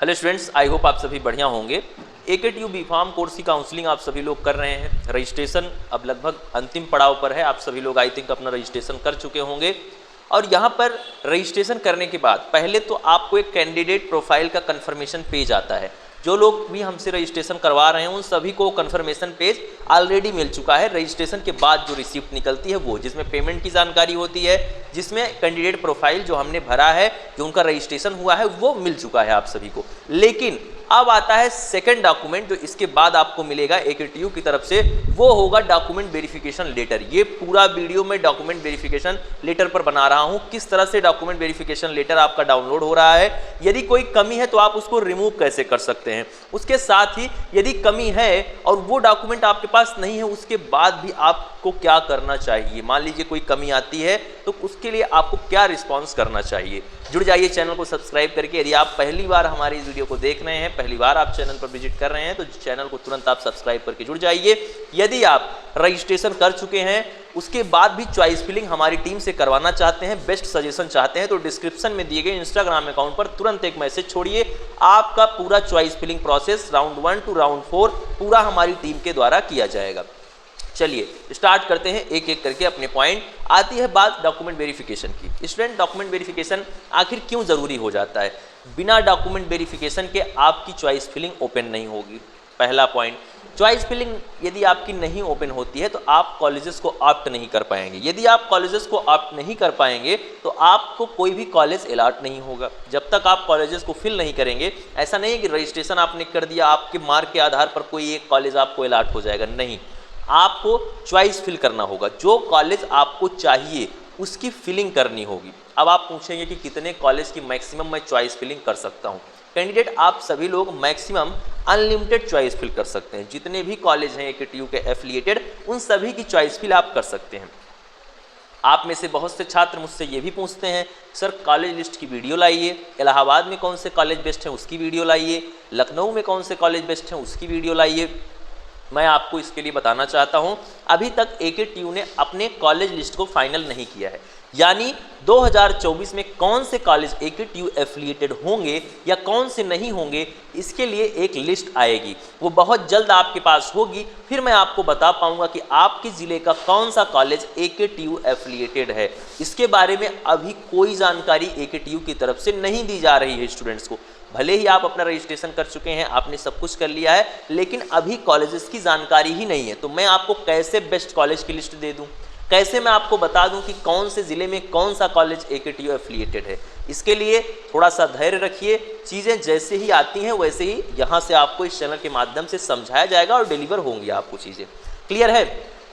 Hello students, I hope आप सभी बढ़िया होंगे। AKTU B.Pharm कोर्स की काउंसलिंग आप सभी लोग कर रहे हैं। रजिस्ट्रेशन अब लगभग अंतिम पड़ाव पर है। आप सभी लोग आई थिंक अपना रजिस्ट्रेशन कर चुके होंगे और यहाँ पर रजिस्ट्रेशन करने के बाद पहले तो आपको एक कैंडिडेट प्रोफाइल का कंफर्मेशन पेज आता है। जो लोग भी हमसे रजिस्ट्रेशन करवा रहे हैं उन सभी को कंफर्मेशन पेज ऑलरेडी मिल चुका है। रजिस्ट्रेशन के बाद जो रिसिप्ट निकलती है वो, जिसमें पेमेंट की जानकारी होती है, जिसमें कैंडिडेट प्रोफाइल जो हमने भरा है, जो उनका रजिस्ट्रेशन हुआ है, वो मिल चुका है आप सभी को। लेकिन अब आता है सेकंड डॉक्यूमेंट जो इसके बाद आपको मिलेगा AKTU की तरफ से, वो होगा डॉक्यूमेंट वेरिफिकेशन लेटर। ये पूरा वीडियो में डॉक्यूमेंट वेरिफिकेशन लेटर पर बना रहा हूं, किस तरह से डॉक्यूमेंट वेरिफिकेशन लेटर आपका डाउनलोड हो रहा है, यदि कोई कमी है तो आप उसको रिमूव कैसे कर सकते हैं, उसके साथ ही यदि कमी है और वो डॉक्यूमेंट आपके पास नहीं है उसके बाद भी आपको क्या करना चाहिए। मान लीजिए कोई कमी आती है तो उसके लिए आपको क्या रिस्पॉन्स करना चाहिए। जुड़ जाइए चैनल को सब्सक्राइब करके। यदि आप पहली बार हमारी इस वीडियो को देख रहे हैं, पहली बार आप चैनल पर विजिट कर रहे हैं तो चैनल को तुरंत आप सब्सक्राइब करके जुड़ जाइए। यदि आप रजिस्ट्रेशन कर चुके हैं उसके बाद भी चॉइस फिलिंग हमारी टीम से करवाना चाहते हैं, बेस्ट सजेशन चाहते हैं, तो डिस्क्रिप्शन में दिए गए इंस्टाग्राम अकाउंट पर तुरंत एक मैसेज छोड़िए। आपका पूरा choice filling process round 1 to round 4 पूरा हमारी टीम के द्वारा किया जाएगा। चलिए स्टार्ट करते हैं एक एक करके अपने पॉइंट। आती है बात डॉक्यूमेंट वेरिफिकेशन की। स्टूडेंट, डॉक्यूमेंट वेरिफिकेशन आखिर क्यों ज़रूरी हो जाता है? बिना डॉक्यूमेंट वेरिफिकेशन के आपकी चॉइस फिलिंग ओपन नहीं होगी। पहला पॉइंट, चॉइस फिलिंग यदि आपकी नहीं ओपन होती है तो आप कॉलेजेस को ऑप्ट नहीं कर पाएंगे। यदि आप कॉलेजेस को ऑप्ट नहीं कर पाएंगे तो आपको कोई भी कॉलेज अलॉट नहीं होगा। जब तक आप कॉलेजेस को फिल नहीं करेंगे, ऐसा नहीं है कि रजिस्ट्रेशन आपने कर दिया आपके मार्क के आधार पर कोई एक कॉलेज आपको अलॉट हो जाएगा, नहीं। आपको चॉइस फिल करना होगा। जो कॉलेज आपको चाहिए उसकी फिलिंग करनी होगी। अब आप पूछेंगे कि कितने कॉलेज की मैक्सिमम मैं चॉइस फिलिंग कर सकता हूं। कैंडिडेट, आप सभी लोग मैक्सिमम अनलिमिटेड चॉइस फिल कर सकते हैं। जितने भी कॉलेज हैं AKTU के एफिलिएटेड, उन सभी की चॉइस फिल आप कर सकते हैं। आप में से बहुत से छात्र मुझसे ये भी पूछते हैं, सर कॉलेज लिस्ट की वीडियो लाइए, इलाहाबाद में कौन से कॉलेज बेस्ट हैं उसकी वीडियो लाइए, लखनऊ में कौन से कॉलेज बेस्ट हैं उसकी वीडियो लाइए। मैं आपको इसके लिए बताना चाहता हूं, अभी तक AKTU ने अपने कॉलेज लिस्ट को फाइनल नहीं किया है। यानी 2024 में कौन से कॉलेज AKTU एफिलिएटेड होंगे या कौन से नहीं होंगे, इसके लिए एक लिस्ट आएगी। वो बहुत जल्द आपके पास होगी, फिर मैं आपको बता पाऊंगा कि आपके ज़िले का कौन सा कॉलेज AKTU एफिलिएटेड है। इसके बारे में अभी कोई जानकारी AKTU की तरफ से नहीं दी जा रही है स्टूडेंट्स को। भले ही आप अपना रजिस्ट्रेशन कर चुके हैं, आपने सब कुछ कर लिया है, लेकिन अभी कॉलेजेस की जानकारी ही नहीं है। तो मैं आपको कैसे बेस्ट कॉलेज की लिस्ट दे दूं, कैसे मैं आपको बता दूं कि कौन से ज़िले में कौन सा कॉलेज AKTU एफिलिएटेड है। इसके लिए थोड़ा सा धैर्य रखिए। चीज़ें जैसे ही आती हैं वैसे ही यहाँ से आपको इस चैनल के माध्यम से समझाया जाएगा और डिलीवर होंगी आपको चीज़ें। क्लियर है?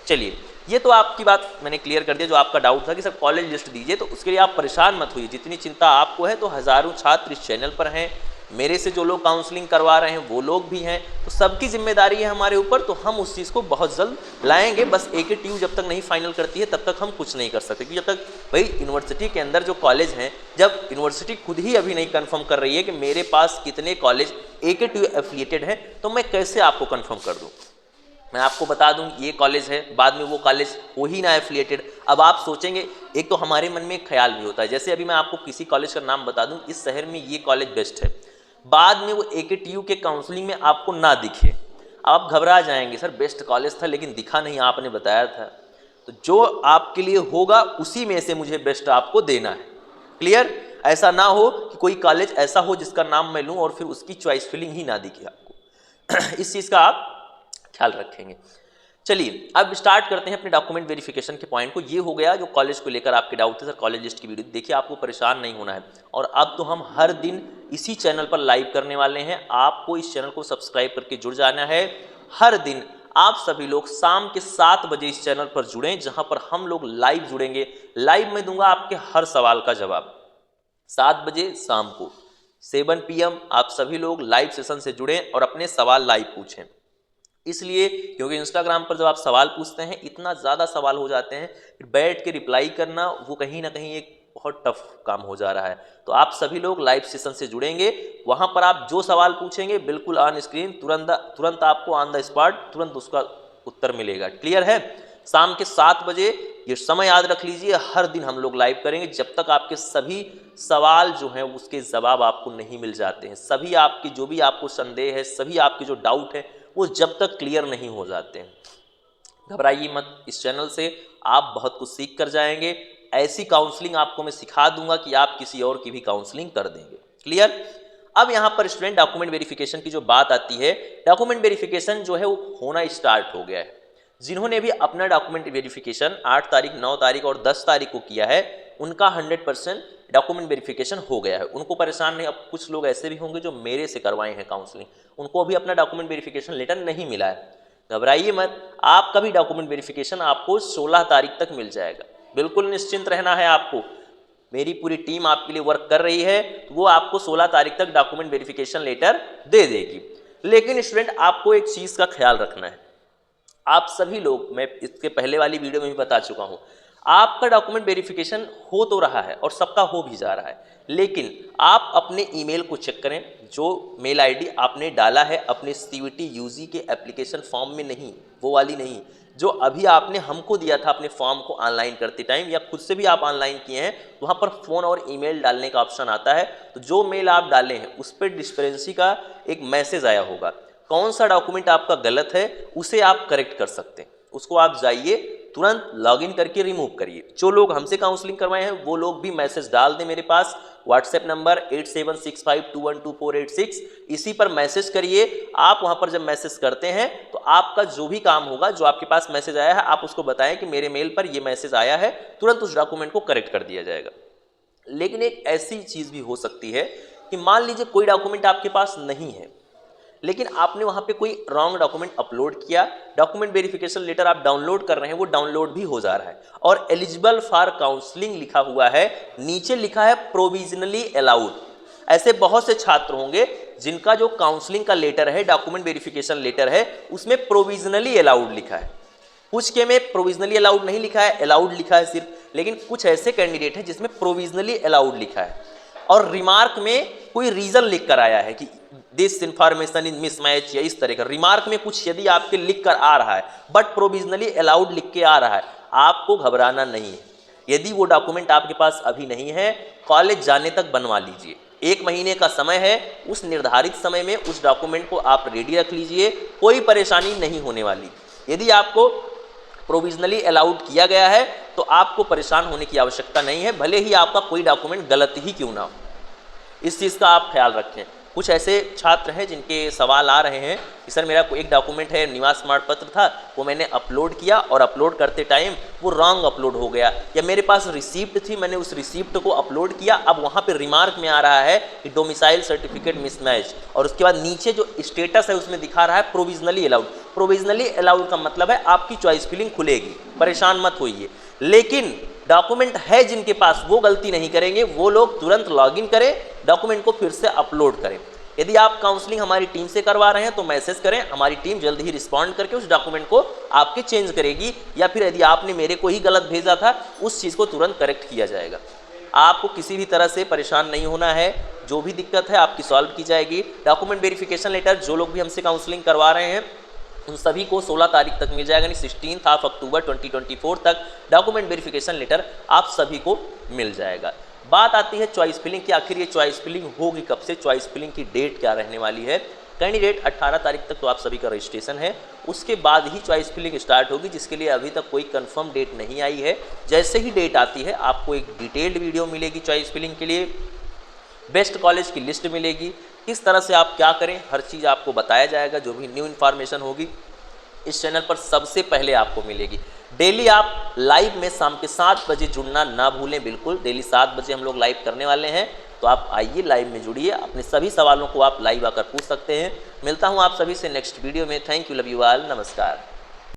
चलिए, ये तो आपकी बात मैंने क्लियर कर दिया। जो आपका डाउट था कि सर कॉलेज लिस्ट दीजिए, तो उसके लिए आप परेशान मत होइए। जितनी चिंता आपको है, तो हज़ारों छात्र इस चैनल पर हैं, मेरे से जो लोग काउंसलिंग करवा रहे हैं वो लोग भी हैं, तो सबकी जिम्मेदारी है हमारे ऊपर। तो हम उस चीज़ को बहुत जल्द लाएंगे। बस AKTU जब तक नहीं फाइनल करती है तब तक हम कुछ नहीं कर सकते, क्योंकि जब तक भाई यूनिवर्सिटी के अंदर जो कॉलेज हैं, जब यूनिवर्सिटी खुद ही अभी नहीं कंफर्म कर रही है कि मेरे पास कितने कॉलेज AKTU एफिलिएटेड हैं, तो मैं कैसे आपको कंफर्म कर दूँ? मैं आपको बता दूं ये कॉलेज है, बाद में वो कॉलेज हो ही ना एफिलिएटेड। अब आप सोचेंगे, एक तो हमारे मन में एक ख्याल भी होता है, जैसे अभी मैं आपको किसी कॉलेज का नाम बता दूं, इस शहर में ये कॉलेज बेस्ट है, बाद में वो AKTU के काउंसलिंग में आपको ना दिखे, आप घबरा जाएंगे, सर बेस्ट कॉलेज था लेकिन दिखा नहीं, आपने बताया था। तो जो आपके लिए होगा उसी में से मुझे बेस्ट आपको देना है। क्लियर? ऐसा ना हो कि कोई कॉलेज ऐसा हो जिसका नाम मैं लूँ और फिर उसकी चॉइस फिलिंग ही ना दिखे आपको। इस चीज़ का आप ख्याल रखेंगे। चलिए अब स्टार्ट करते हैं अपने डॉक्यूमेंट वेरिफिकेशन के पॉइंट को। ये हो गया जो कॉलेज को लेकर आपके डाउट थे, सर कॉलेज लिस्ट की वीडियो देखिए, आपको परेशान नहीं होना है। और अब तो हम हर दिन इसी चैनल पर लाइव करने वाले हैं। आपको इस चैनल को सब्सक्राइब करके जुड़ जाना है। हर दिन आप सभी लोग शाम के 7 बजे इस चैनल पर जुड़ें, जहां पर हम लोग लाइव जुड़ेंगे। लाइव में दूंगा आपके हर सवाल का जवाब। 7 बजे शाम को 7 PM आप सभी लोग लाइव सेशन से जुड़ें और अपने सवाल लाइव पूछें। इसलिए क्योंकि इंस्टाग्राम पर जब आप सवाल पूछते हैं, इतना ज़्यादा सवाल हो जाते हैं, फिर बैठ के रिप्लाई करना वो कहीं ना कहीं एक बहुत टफ काम हो जा रहा है। तो आप सभी लोग लाइव सेशन से जुड़ेंगे, वहाँ पर आप जो सवाल पूछेंगे बिल्कुल ऑन स्क्रीन तुरंत आपको ऑन द स्पॉट तुरंत उसका उत्तर मिलेगा। क्लियर है? शाम के 7 बजे ये समय याद रख लीजिए, हर दिन हम लोग लाइव करेंगे जब तक आपके सभी सवाल जो हैं उसके जवाब आपको नहीं मिल जाते हैं, सभी आपके जो भी आपको संदेह है, सभी आपके जो डाउट है वो जब तक क्लियर नहीं हो जाते हैं। घबराइए मत, इस चैनल से आप बहुत कुछ सीख कर जाएंगे। ऐसी काउंसलिंग आपको मैं सिखा दूंगा कि आप किसी और की भी काउंसलिंग कर देंगे। क्लियर। अब यहाँ पर स्टूडेंट डॉक्यूमेंट वेरिफिकेशन की जो बात आती है, डॉक्यूमेंट वेरिफिकेशन जो है वो होना स्टार्ट हो गया है। जिन्होंने भी अपना डॉक्यूमेंट वेरिफिकेशन 8 तारीख, 9 तारीख और 10 तारीख को किया है, उनका 100% डॉक्यूमेंट वेरिफिकेशन हो गया है, उनको परेशान नहीं। अब कुछ लोग ऐसे भी होंगे जो मेरे से करवाए हैं काउंसलिंग, उनको अभी अपना डॉक्यूमेंट वेरिफिकेशन लेटर नहीं मिला है। घबराइए मत, आपका भी डॉक्यूमेंट वेरिफिकेशन आपको 16 तारीख तक मिल जाएगा। बिल्कुल निश्चिंत रहना है आपको, मेरी पूरी टीम आपके लिए वर्क कर रही है, तो वो आपको 16 तारीख तक डॉक्यूमेंट वेरिफिकेशन लेटर दे देगी। लेकिन स्टूडेंट आपको एक चीज़ का ख्याल रखना है, आप सभी लोग, मैं इसके पहले वाली वीडियो में भी बता चुका हूँ, आपका डॉक्यूमेंट वेरिफिकेशन हो तो रहा है और सबका हो भी जा रहा है, लेकिन आप अपने ईमेल को चेक करें। जो मेल आईडी आपने डाला है अपने CVT UG के एप्लीकेशन फॉर्म में, नहीं वो वाली नहीं, जो अभी आपने हमको दिया था अपने फॉर्म को ऑनलाइन करते टाइम, या खुद से भी आप ऑनलाइन किए हैं, वहाँ पर फ़ोन और ईमेल डालने का ऑप्शन आता है। तो जो मेल आप डाले हैं उस पर डिस्क्रिपेंसी का एक मैसेज आया होगा, कौन सा डॉक्यूमेंट आपका गलत है उसे आप करेक्ट कर सकते हैं, उसको आप जाइए तुरंत लॉगिन करके रिमूव करिए। जो लोग हमसे काउंसलिंग करवाए हैं वो लोग भी मैसेज डाल दें मेरे पास, व्हाट्सएप नंबर 8765212486, इसी पर मैसेज करिए। आप वहां पर जब मैसेज करते हैं तो आपका जो भी काम होगा, जो आपके पास मैसेज आया है, आप उसको बताएं कि मेरे मेल पर ये मैसेज आया है, तुरंत उस डॉक्यूमेंट को करेक्ट कर दिया जाएगा। लेकिन एक ऐसी चीज़ भी हो सकती है कि मान लीजिए कोई डॉक्यूमेंट आपके पास नहीं है, लेकिन आपने वहाँ पे कोई रॉन्ग डॉक्यूमेंट अपलोड किया, डॉक्यूमेंट वेरिफिकेशन लेटर आप डाउनलोड कर रहे हैं, वो डाउनलोड भी हो जा रहा है और एलिजिबल फॉर काउंसलिंग लिखा हुआ है, नीचे लिखा है प्रोविजनली अलाउड। ऐसे बहुत से छात्र होंगे जिनका जो काउंसलिंग का लेटर है, डॉक्यूमेंट वेरिफिकेशन लेटर है, उसमें प्रोविजनली अलाउड लिखा है, कुछ के में प्रोविजनली अलाउड नहीं लिखा है, अलाउड लिखा है सिर्फ। लेकिन कुछ ऐसे कैंडिडेट हैं जिसमें प्रोविजनली अलाउड लिखा है और रिमार्क में कोई रीजन लिख कर आया है कि दिस इंफॉर्मेशन इज मिसमैच, या इस तरह का रिमार्क में कुछ यदि आपके लिख कर आ रहा है, बट प्रोविजनली अलाउड लिख के आ रहा है, आपको घबराना नहीं है। यदि वो डॉक्यूमेंट आपके पास अभी नहीं है, कॉलेज जाने तक बनवा लीजिए, 1 महीने का समय है, उस निर्धारित समय में उस डॉक्यूमेंट को आप रेडी रख लीजिए, कोई परेशानी नहीं होने वाली। यदि आपको प्रोविजनली अलाउड किया गया है तो आपको परेशान होने की आवश्यकता नहीं है, भले ही आपका कोई डॉक्यूमेंट गलत ही क्यों ना हो, इस चीज़ का आप ख्याल रखें। कुछ ऐसे छात्र हैं जिनके सवाल आ रहे हैं कि सर मेरा एक डॉक्यूमेंट है, निवास प्रमाण पत्र था, वो मैंने अपलोड किया और अपलोड करते टाइम वो रॉन्ग अपलोड हो गया, या मेरे पास रिसिप्ट थी, मैंने उस रिसिप्ट को अपलोड किया, अब वहाँ पे रिमार्क में आ रहा है कि डोमिसाइल सर्टिफिकेट मिसमैच, और उसके बाद नीचे जो स्टेटस है उसमें दिखा रहा है प्रोविजनली अलाउड। प्रोविजनली अलाउड का मतलब है आपकी चॉइस फिलिंग खुलेगी, परेशान मत होइए। लेकिन डॉक्यूमेंट है जिनके पास, वो गलती नहीं करेंगे, वो लोग तुरंत लॉगिन करें, डॉक्यूमेंट को फिर से अपलोड करें। यदि आप काउंसलिंग हमारी टीम से करवा रहे हैं तो मैसेज करें, हमारी टीम जल्द ही रिस्पॉन्ड करके उस डॉक्यूमेंट को आपके चेंज करेगी, या फिर यदि आपने मेरे को ही गलत भेजा था उस चीज़ को तुरंत करेक्ट किया जाएगा। आपको किसी भी तरह से परेशान नहीं होना है, जो भी दिक्कत है आपकी सॉल्व की जाएगी। डॉक्यूमेंट वेरिफिकेशन लेटर जो लोग भी हमसे काउंसलिंग करवा रहे हैं उन सभी को 16 तारीख तक मिल जाएगा, यानी 16 अक्टूबर 2024 तक डॉक्यूमेंट वेरिफिकेशन लेटर आप सभी को मिल जाएगा। बात आती है चॉइस फिलिंग की, आखिर ये चॉइस फिलिंग होगी कब से, चॉइस फिलिंग की डेट क्या रहने वाली है। कैंडिडेट 18 तारीख तक तो आप सभी का रजिस्ट्रेशन है, उसके बाद ही चॉइस फिलिंग स्टार्ट होगी, जिसके लिए अभी तक कोई कंफर्म डेट नहीं आई है। जैसे ही डेट आती है आपको एक डिटेल्ड वीडियो मिलेगी चॉइस फिलिंग के लिए, बेस्ट कॉलेज की लिस्ट मिलेगी, किस तरह से आप क्या करें हर चीज़ आपको बताया जाएगा। जो भी न्यू इन्फॉर्मेशन होगी इस चैनल पर सबसे पहले आपको मिलेगी। डेली आप लाइव में शाम के 7 बजे जुड़ना ना भूलें, बिल्कुल डेली 7 बजे हम लोग लाइव करने वाले हैं, तो आप आइए लाइव में जुड़िए, अपने सभी सवालों को आप लाइव आकर पूछ सकते हैं। मिलता हूँ आप सभी से नेक्स्ट वीडियो में। Thank you, love you all, नमस्कार।